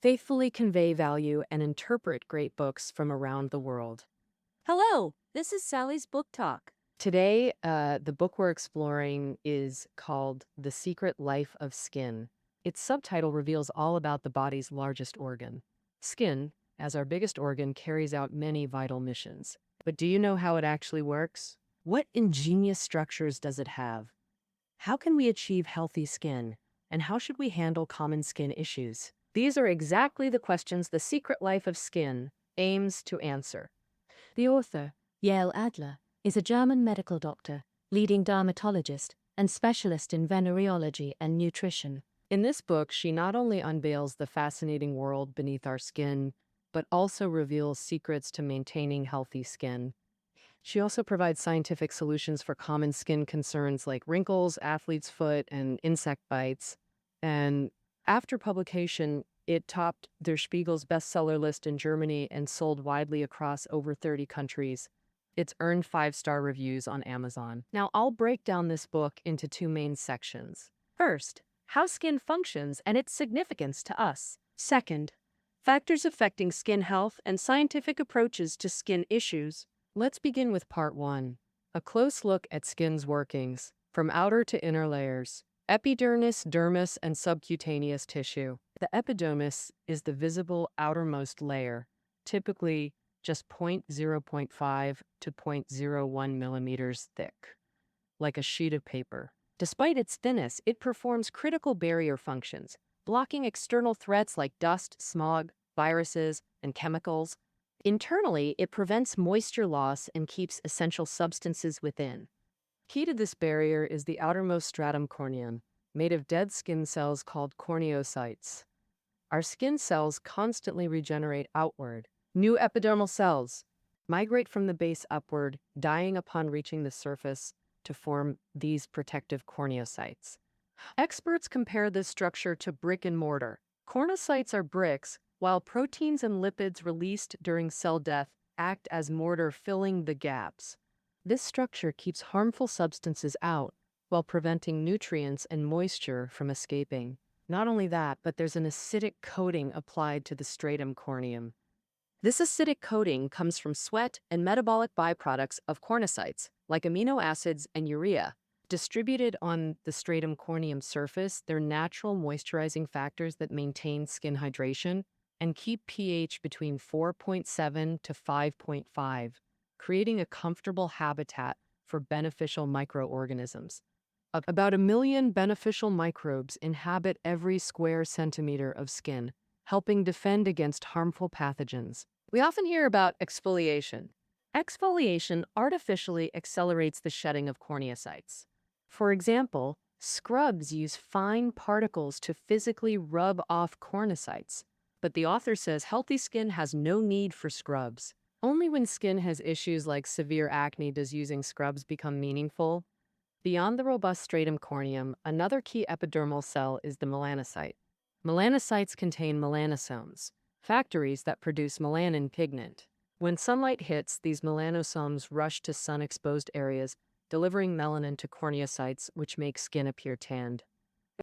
faithfully convey value and interpret great books from around the world. Hello, this is Sally's Book Talk. Today, the book we're exploring is called The Secret Life of Skin. Its subtitle reveals all about the body's largest organ. Skin, as our biggest organ, carries out many vital missions. But do you know how it actually works? What ingenious structures does it have? How can we achieve healthy skin? And how should we handle common skin issues? These are exactly the questions The Secret Life of Skin aims to answer. The author, Yael Adler, is a German medical doctor, leading dermatologist, and specialist in venereology and nutrition. In this book, she not only unveils the fascinating world beneath our skin, but also reveals secrets to maintaining healthy skin. She also provides scientific solutions for common skin concerns like wrinkles, athlete's foot, and insect bites. And after publication, it topped Der Spiegel's bestseller list in Germany and sold widely across over 30 countries. It's earned 5-star reviews on Amazon. Now, I'll break down this book into two main sections. First, how skin functions and its significance to us. Second, factors affecting skin health and scientific approaches to skin issues. Let's begin with part 1, a close look at skin's workings, from outer to inner layers. Epidermis, dermis, and subcutaneous tissue. The epidermis is the visible outermost layer, typically just 0.5 to 0.01 millimeters thick, like a sheet of paper. Despite its thinness, it performs critical barrier functions, blocking external threats like dust, smog, viruses, and chemicals. Internally, it prevents moisture loss and keeps essential substances within. Key to this barrier is the outermost stratum corneum, made of dead skin cells called corneocytes. Our skin cells constantly regenerate outward. New epidermal cells migrate from the base upward, dying upon reaching the surface to form these protective corneocytes. Experts compare this structure to brick and mortar. Cornocytes are bricks, while proteins and lipids released during cell death act as mortar, filling the gaps. This structure keeps harmful substances out while preventing nutrients and moisture from escaping. Not only that, but there's an acidic coating applied to the stratum corneum. This acidic coating comes from sweat and metabolic byproducts of cornocytes, like amino acids and urea. Distributed on the stratum corneum surface, they're natural moisturizing factors that maintain skin hydration and keep pH between 4.7 to 5.5, creating a comfortable habitat for beneficial microorganisms. About 1 million beneficial microbes inhabit every square centimeter of skin, helping defend against harmful pathogens. We often hear about exfoliation. Exfoliation artificially accelerates the shedding of corneocytes. For example, scrubs use fine particles to physically rub off cornocytes, but the author says healthy skin has no need for scrubs. Only when skin has issues like severe acne does using scrubs become meaningful. Beyond the robust stratum corneum, another key epidermal cell is the melanocyte. Melanocytes contain melanosomes, factories that produce melanin pigment. When sunlight hits, these melanosomes rush to sun-exposed areas, delivering melanin to corneocytes, which make skin appear tanned.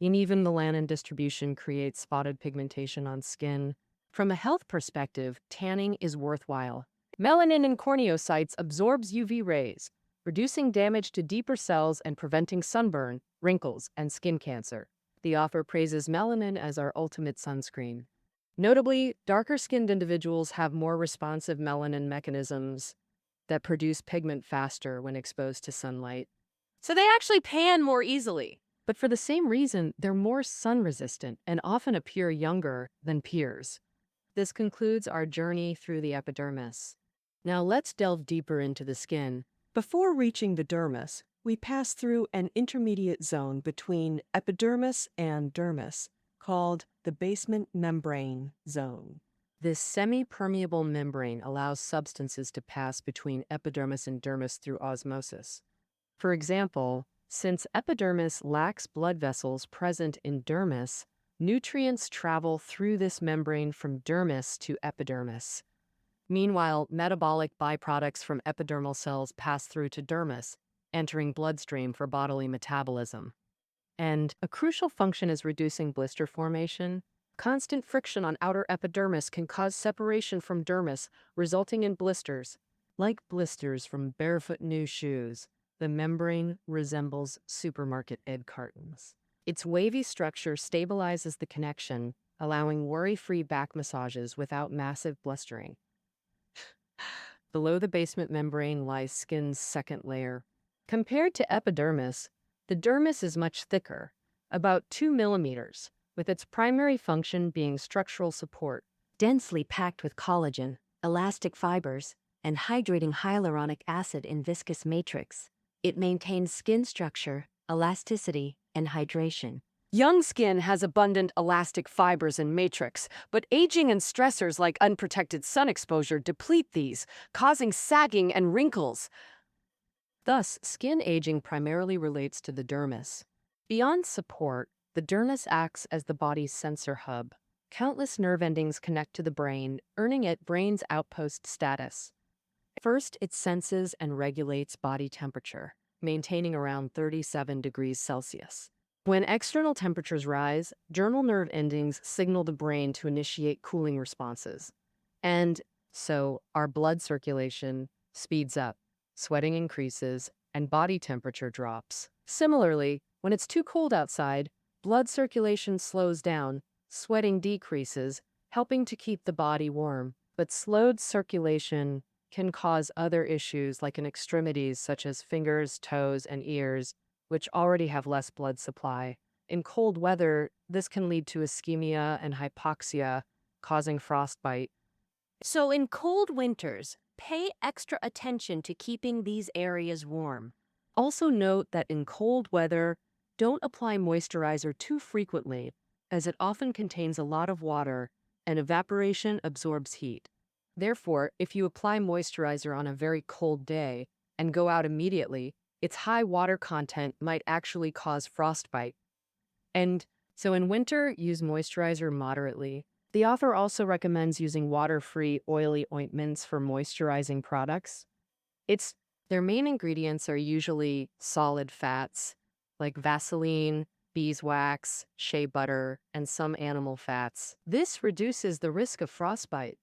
Uneven melanin distribution creates spotted pigmentation on skin. From a health perspective, tanning is worthwhile. Melanin in corneocytes absorbs UV rays, reducing damage to deeper cells and preventing sunburn, wrinkles, and skin cancer. The author praises melanin as our ultimate sunscreen. Notably, darker-skinned individuals have more responsive melanin mechanisms that produce pigment faster when exposed to sunlight. So they actually tan more easily. But for the same reason, they're more sun-resistant and often appear younger than peers. This concludes our journey through the epidermis. Now let's delve deeper into the skin. Before reaching the dermis, we pass through an intermediate zone between epidermis and dermis, called the basement membrane zone. This semi-permeable membrane allows substances to pass between epidermis and dermis through osmosis. For example, since epidermis lacks blood vessels present in dermis, nutrients travel through this membrane from dermis to epidermis. Meanwhile, metabolic byproducts from epidermal cells pass through to dermis, entering bloodstream for bodily metabolism. And a crucial function is reducing blister formation. Constant friction on outer epidermis can cause separation from dermis, resulting in blisters. Like blisters from barefoot new shoes, the membrane resembles supermarket egg cartons. Its wavy structure stabilizes the connection, allowing worry-free back massages without massive blistering. Below the basement membrane lies skin's second layer. Compared to epidermis, the dermis is much thicker, about 2 millimeters, with its primary function being structural support. Densely packed with collagen, elastic fibers, and hydrating hyaluronic acid in viscous matrix, it maintains skin structure, elasticity, and hydration. Young skin has abundant elastic fibers and matrix, but aging and stressors like unprotected sun exposure deplete these, causing sagging and wrinkles. Thus, skin aging primarily relates to the dermis. Beyond support, the dermis acts as the body's sensor hub. Countless nerve endings connect to the brain, earning it brain's outpost status. First, it senses and regulates body temperature, maintaining around 37 degrees Celsius. When external temperatures rise, dermal nerve endings signal the brain to initiate cooling responses. And so, our blood circulation speeds up, sweating increases, and body temperature drops. Similarly, when it's too cold outside, blood circulation slows down, sweating decreases, helping to keep the body warm. But slowed circulation can cause other issues like in extremities such as fingers, toes, and ears, which already have less blood supply. In cold weather, this can lead to ischemia and hypoxia, causing frostbite. So, in cold winters, pay extra attention to keeping these areas warm. Also note that in cold weather, don't apply moisturizer too frequently, as it often contains a lot of water and evaporation absorbs heat. Therefore, if you apply moisturizer on a very cold day and go out immediately, its high water content might actually cause frostbite. And so in winter, use moisturizer moderately. The author also recommends using water-free oily ointments for moisturizing products. Their main ingredients are usually solid fats, like Vaseline, beeswax, shea butter, and some animal fats. This reduces the risk of frostbite.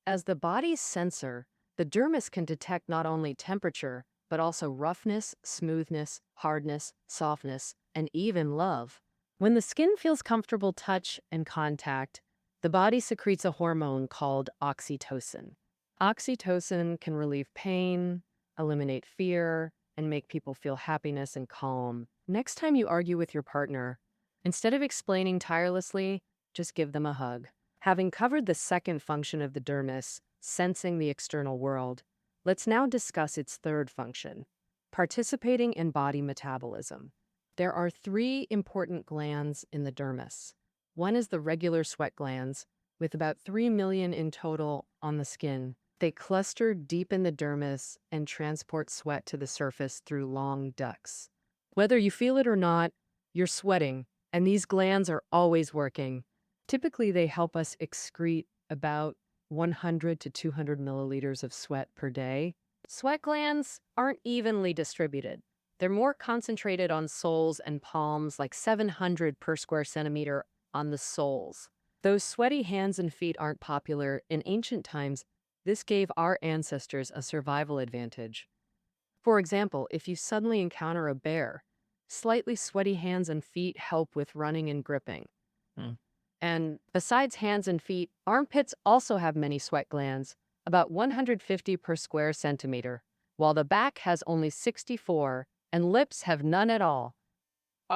As the body's sensor, the dermis can detect not only temperature, but also roughness, smoothness, hardness, softness, and even love. When the skin feels comfortable touch and contact, the body secretes a hormone called oxytocin. Oxytocin can relieve pain, eliminate fear, and make people feel happiness and calm. Next time you argue with your partner, instead of explaining tirelessly, just give them a hug. Having covered the second function of the dermis, sensing the external world, let's now discuss its third function, participating in body metabolism. There are 3 important glands in the dermis. One is the regular sweat glands, with about 3 million in total on the skin. They cluster deep in the dermis and transport sweat to the surface through long ducts. Whether you feel it or not, you're sweating, and these glands are always working. Typically, they help us excrete about 100 to 200 milliliters of sweat per day. Sweat glands aren't evenly distributed. They're more concentrated on soles and palms, like 700 per square centimeter on the soles. Though sweaty hands and feet aren't popular, in ancient times, this gave our ancestors a survival advantage. For example, if you suddenly encounter a bear, slightly sweaty hands and feet help with running and gripping. And besides hands and feet, armpits also have many sweat glands, about 150 per square centimeter, while the back has only 64 and lips have none at all.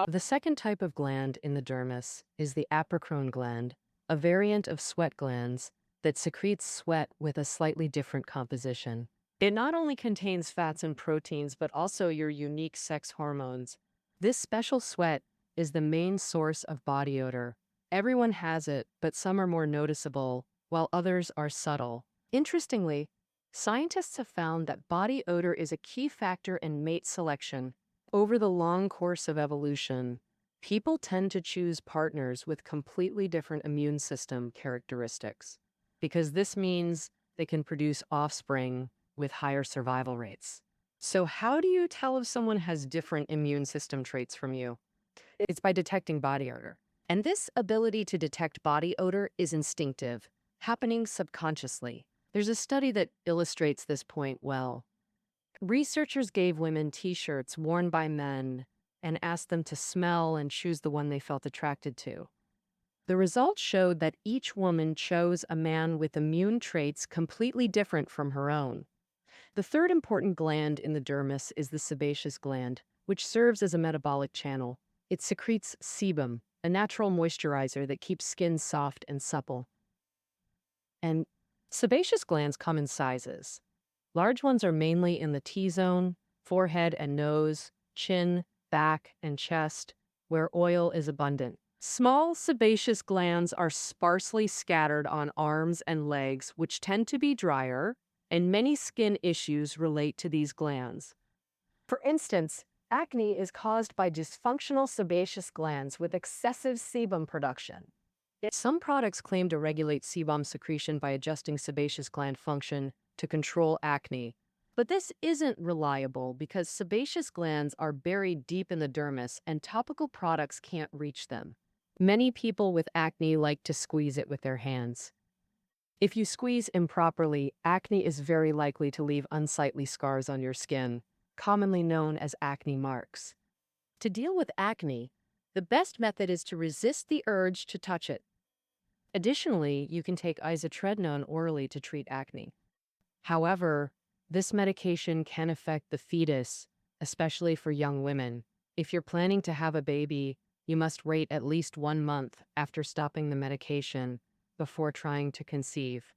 The second type of gland in the dermis is the acne-prone gland, a variant of sweat glands that secretes sweat with a slightly different composition. It not only contains fats and proteins, but also your unique sex hormones. This special sweat is the main source of body odor. Everyone has it, but some are more noticeable, while others are subtle. Interestingly, scientists have found that body odor is a key factor in mate selection. Over the long course of evolution, people tend to choose partners with completely different immune system characteristics, because this means they can produce offspring with higher survival rates. So how do you tell if someone has different immune system traits from you? It's by detecting body odor. And this ability to detect body odor is instinctive, happening subconsciously. There's a study that illustrates this point well. Researchers gave women t-shirts worn by men and asked them to smell and choose the one they felt attracted to. The results showed that each woman chose a man with immune traits completely different from her own. The third important gland in the dermis is the sebaceous gland, which serves as a metabolic channel. It secretes sebum, a natural moisturizer that keeps skin soft and supple. And sebaceous glands come in sizes. Large ones are mainly in the T-zone, forehead and nose, chin, back, and chest, where oil is abundant. Small sebaceous glands are sparsely scattered on arms and legs, which tend to be drier, and many skin issues relate to these glands. For instance, acne is caused by dysfunctional sebaceous glands with excessive sebum production. Some products claim to regulate sebum secretion by adjusting sebaceous gland function to control acne. But this isn't reliable because sebaceous glands are buried deep in the dermis and topical products can't reach them. Many people with acne like to squeeze it with their hands. If you squeeze improperly, acne is very likely to leave unsightly scars on your skin, commonly known as acne marks. To deal with acne, the best method is to resist the urge to touch it. Additionally, you can take isotretinoin orally to treat acne. However, this medication can affect the fetus, especially for young women. If you're planning to have a baby, you must wait at least 1 month after stopping the medication before trying to conceive.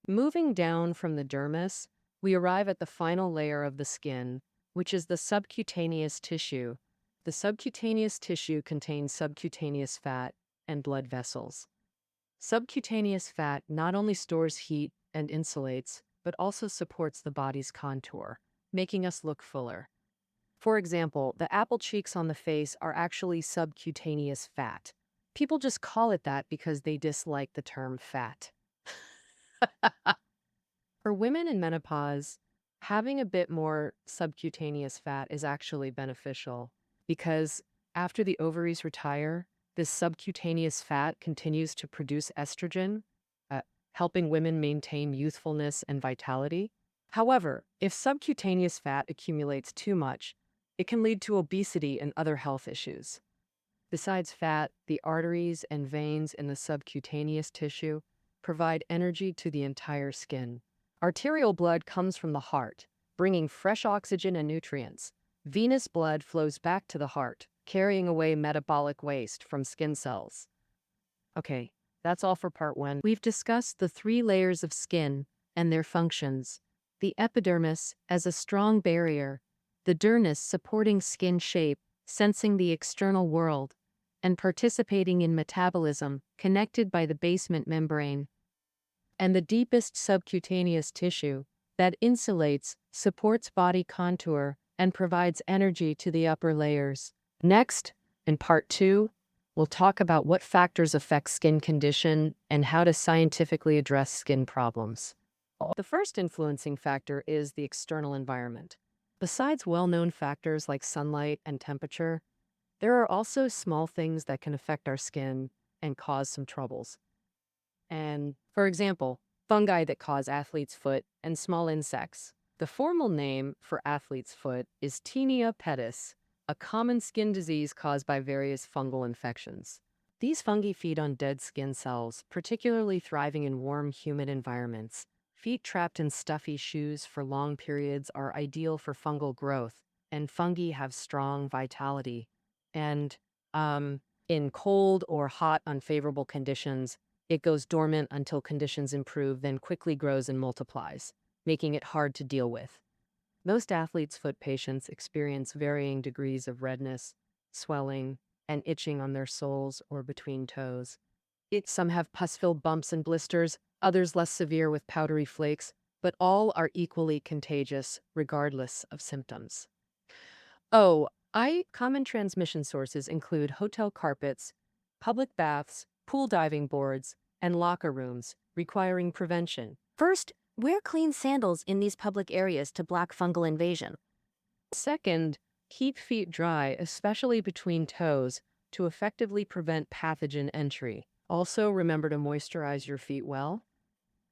Moving down from the dermis, we arrive at the final layer of the skin, which is the subcutaneous tissue. The subcutaneous tissue contains subcutaneous fat and blood vessels. Subcutaneous fat not only stores heat and insulates, but also supports the body's contour, making us look fuller. For example, the apple cheeks on the face are actually subcutaneous fat. People just call it that because they dislike the term fat. For women in menopause, having a bit more subcutaneous fat is actually beneficial because after the ovaries retire, this subcutaneous fat continues to produce estrogen, uh, helping women maintain youthfulness and vitality. However, if subcutaneous fat accumulates too much, it can lead to obesity and other health issues. Besides fat, the arteries and veins in the subcutaneous tissue provide energy to the entire skin. Arterial blood comes from the heart, bringing fresh oxygen and nutrients. Venous blood flows back to the heart, carrying away metabolic waste from skin cells. Okay, that's all for part 1. We've discussed the 3 layers of skin and their functions. The epidermis as a strong barrier, the dermis supporting skin shape, sensing the external world, and participating in metabolism, connected by the basement membrane, and the deepest subcutaneous tissue that insulates, supports body contour, and provides energy to the upper layers. Next, in part 2, we'll talk about what factors affect skin condition and how to scientifically address skin problems. The first influencing factor is the external environment. Besides well-known factors like sunlight and temperature, there are also small things that can affect our skin and cause some troubles. And, for example, fungi that cause athlete's foot and small insects. The formal name for athlete's foot is Tinea pedis, a common skin disease caused by various fungal infections. These fungi feed on dead skin cells, particularly thriving in warm, humid environments. Feet trapped in stuffy shoes for long periods are ideal for fungal growth, and fungi have strong vitality. And in cold or hot, unfavorable conditions, it goes dormant until conditions improve, then quickly grows and multiplies, making it hard to deal with. Most athletes' foot patients experience varying degrees of redness, swelling, and itching on their soles or between toes. Some have pus-filled bumps and blisters, others less severe with powdery flakes, but all are equally contagious regardless of symptoms. Common transmission sources include hotel carpets, public baths, pool diving boards, and locker rooms, requiring prevention. First, wear clean sandals in these public areas to block fungal invasion. Second, keep feet dry, especially between toes. to effectively prevent pathogen entry. Also, remember to moisturize your feet well.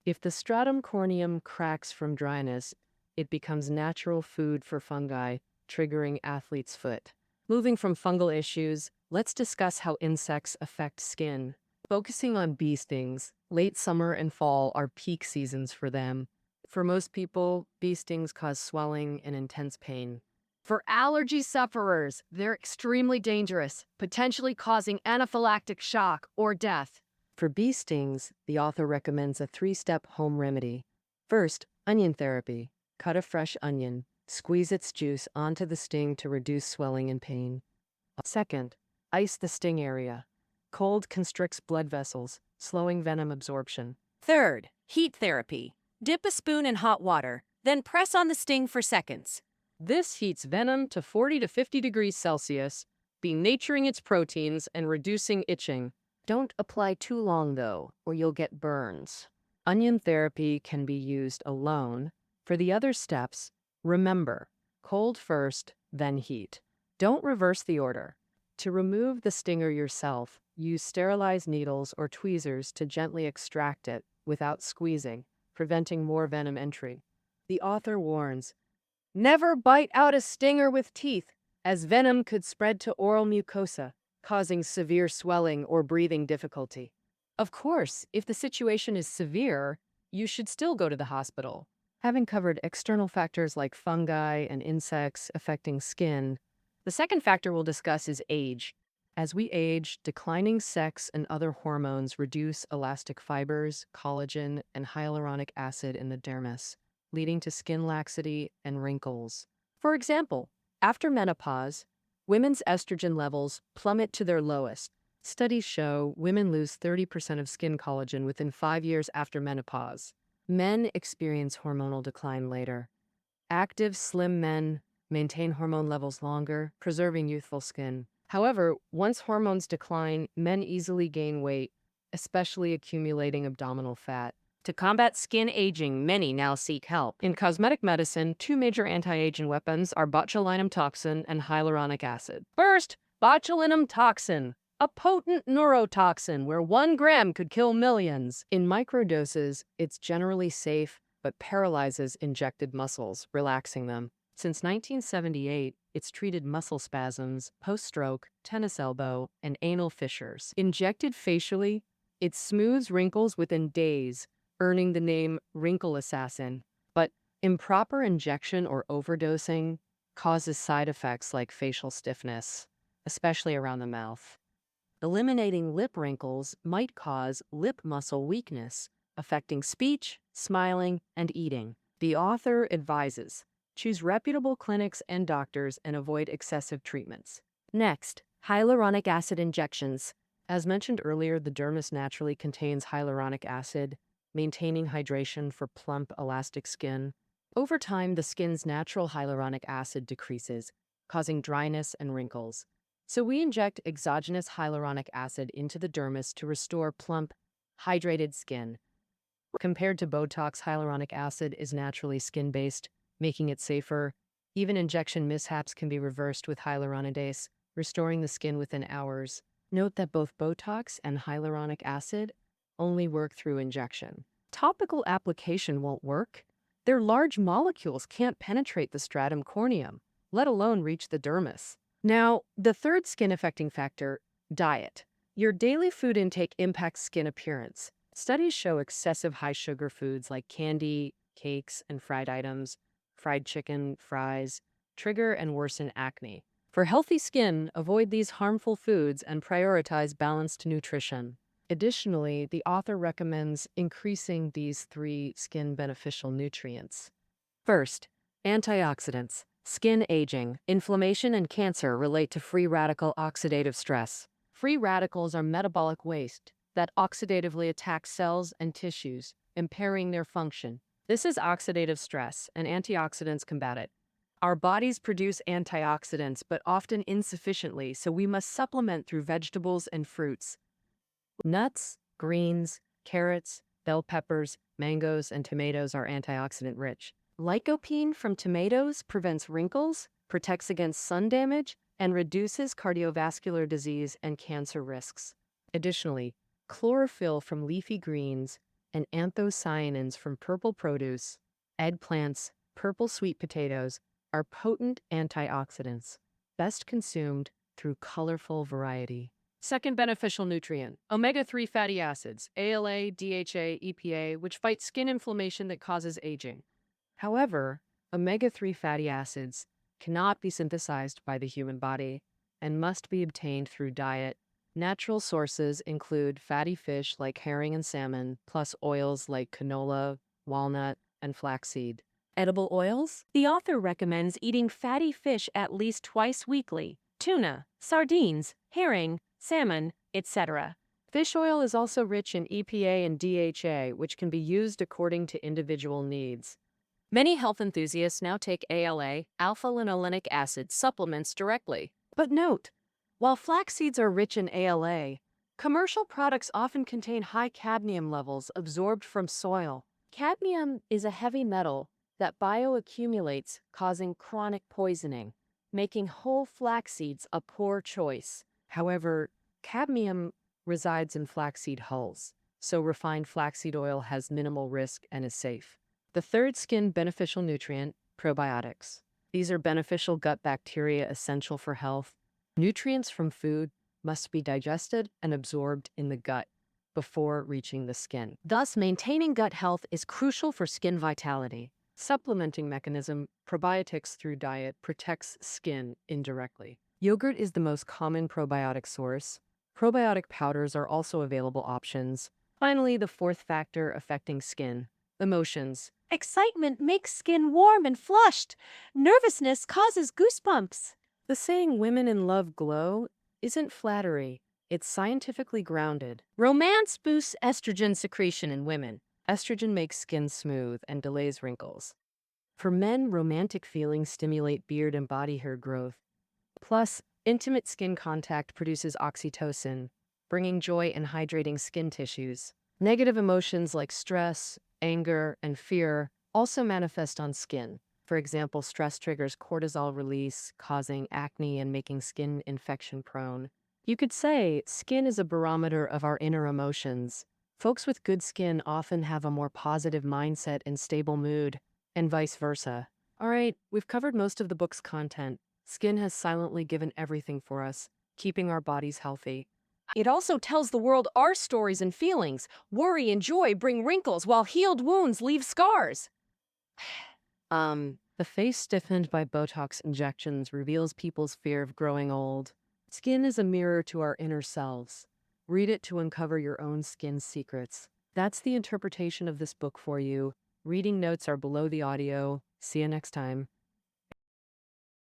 If the stratum corneum cracks from dryness, it becomes natural food for fungi, triggering athlete's foot. Moving from fungal issues, let's discuss how insects affect skin. Focusing on bee stings, late summer and fall are peak seasons for them. For most people, bee stings cause swelling and intense pain. For allergy sufferers, they're extremely dangerous, potentially causing anaphylactic shock or death. For bee stings, the author recommends a 3-step home remedy. First, onion therapy. Cut a fresh onion, squeeze its juice onto the sting to reduce swelling and pain. Second, ice the sting area. Cold constricts blood vessels, slowing venom absorption. Third, heat therapy. Dip a spoon in hot water, then press on the sting for seconds. This heats venom to 40 to 50 degrees Celsius, denaturing its proteins and reducing itching. Don't apply too long, though, or you'll get burns. Onion therapy can be used alone. For the other steps, remember, cold first, then heat. Don't reverse the order. To remove the stinger yourself, use sterilized needles or tweezers to gently extract it without squeezing, preventing more venom entry. The author warns, never bite out a stinger with teeth, as venom could spread to oral mucosa, causing severe swelling or breathing difficulty. Of course, if the situation is severe, you should still go to the hospital. Having covered external factors like fungi and insects affecting skin, the second factor we'll discuss is age. As we age, declining sex and other hormones reduce elastic fibers, collagen, and hyaluronic acid in the dermis, leading to skin laxity and wrinkles. For example, after menopause, women's estrogen levels plummet to their lowest. Studies show women lose 30% of skin collagen within 5 years after menopause. Men experience hormonal decline later. Active, slim men maintain hormone levels longer, preserving youthful skin. However, once hormones decline, men easily gain weight, especially accumulating abdominal fat. To combat skin aging, many now seek help. In cosmetic medicine, 2 major anti-aging weapons are botulinum toxin and hyaluronic acid. First, botulinum toxin, a potent neurotoxin where 1 gram could kill millions. In microdoses, it's generally safe but paralyzes injected muscles, relaxing them. Since 1978, it's treated muscle spasms, post-stroke, tennis elbow, and anal fissures. Injected facially, it smooths wrinkles within days, earning the name wrinkle assassin. But improper injection or overdosing causes side effects like facial stiffness, especially around the mouth. Eliminating lip wrinkles might cause lip muscle weakness, affecting speech, smiling, and eating. The author advises, choose reputable clinics and doctors and avoid excessive treatments. Next, hyaluronic acid injections. As mentioned earlier, the dermis naturally contains hyaluronic acid, maintaining hydration for plump, elastic skin. Over time, the skin's natural hyaluronic acid decreases, causing dryness and wrinkles. So we inject exogenous hyaluronic acid into the dermis to restore plump, hydrated skin. Compared to Botox, hyaluronic acid is naturally skin-based, making it safer. Even injection mishaps can be reversed with hyaluronidase, restoring the skin within hours. Note that both Botox and hyaluronic acid only work through injection. Topical application won't work. Their large molecules can't penetrate the stratum corneum, let alone reach the dermis. Now, the third skin-affecting factor, diet. Your daily food intake impacts skin appearance. Studies show excessive high-sugar foods like candy, cakes, and fried items, fried chicken, fries, trigger and worsen acne. For healthy skin, avoid these harmful foods and prioritize balanced nutrition. Additionally, the author recommends increasing these 3 skin-beneficial nutrients. First, antioxidants. Skin aging, inflammation, and cancer relate to free radical oxidative stress. Free radicals are metabolic waste that oxidatively attack cells and tissues, impairing their function. This is oxidative stress, and antioxidants combat it. Our bodies produce antioxidants, but often insufficiently, so we must supplement through vegetables and fruits. Nuts, greens, carrots, bell peppers, mangoes, and tomatoes are antioxidant rich. Lycopene from tomatoes prevents wrinkles, protects against sun damage, and reduces cardiovascular disease and cancer risks. Additionally, chlorophyll from leafy greens and anthocyanins from purple produce, eggplants, purple sweet potatoes are potent antioxidants, best consumed through colorful variety. Second beneficial nutrient, omega-3 fatty acids, ALA, DHA, EPA, which fight skin inflammation that causes aging. However, omega-3 fatty acids cannot be synthesized by the human body and must be obtained through diet. Natural sources include fatty fish like herring and salmon, plus oils like canola, walnut, and flaxseed. Edible oils? The author recommends eating fatty fish at least twice weekly: tuna, sardines, herring, salmon, etc. Fish oil is also rich in EPA and DHA, which can be used according to individual needs. Many health enthusiasts now take ALA, alpha-linolenic acid, supplements directly. But note, while flax seeds are rich in ALA, commercial products often contain high cadmium levels absorbed from soil. Cadmium is a heavy metal that bioaccumulates, causing chronic poisoning, making whole flax seeds a poor choice. However, cadmium resides in flaxseed hulls, so refined flaxseed oil has minimal risk and is safe. The third skin beneficial nutrient, probiotics. These are beneficial gut bacteria essential for health. Nutrients from food must be digested and absorbed in the gut before reaching the skin. Thus, maintaining gut health is crucial for skin vitality. Supplementing mechanism, probiotics through diet protects skin indirectly. Yogurt is the most common probiotic source. Probiotic powders are also available options. Finally, the fourth factor affecting skin, emotions. Excitement makes skin warm and flushed. Nervousness causes goosebumps. The saying women in love glow isn't flattery, it's scientifically grounded. Romance boosts estrogen secretion in women. Estrogen makes skin smooth and delays wrinkles. For men, romantic feelings stimulate beard and body hair growth. Plus, intimate skin contact produces oxytocin, bringing joy and hydrating skin tissues. Negative emotions like stress, anger, and fear also manifest on skin. For example, stress triggers cortisol release, causing acne and making skin infection prone. You could say skin is a barometer of our inner emotions. Folks with good skin often have a more positive mindset and stable mood, and vice versa. All right, we've covered most of the book's content. Skin has silently given everything for us, keeping our bodies healthy. It also tells the world our stories and feelings. Worry and joy bring wrinkles, while healed wounds leave scars. The face stiffened by Botox injections reveals people's fear of growing old. Skin is a mirror to our inner selves. Read it to uncover your own skin secrets. That's the interpretation of this book for you. Reading notes are below the audio. See you next time.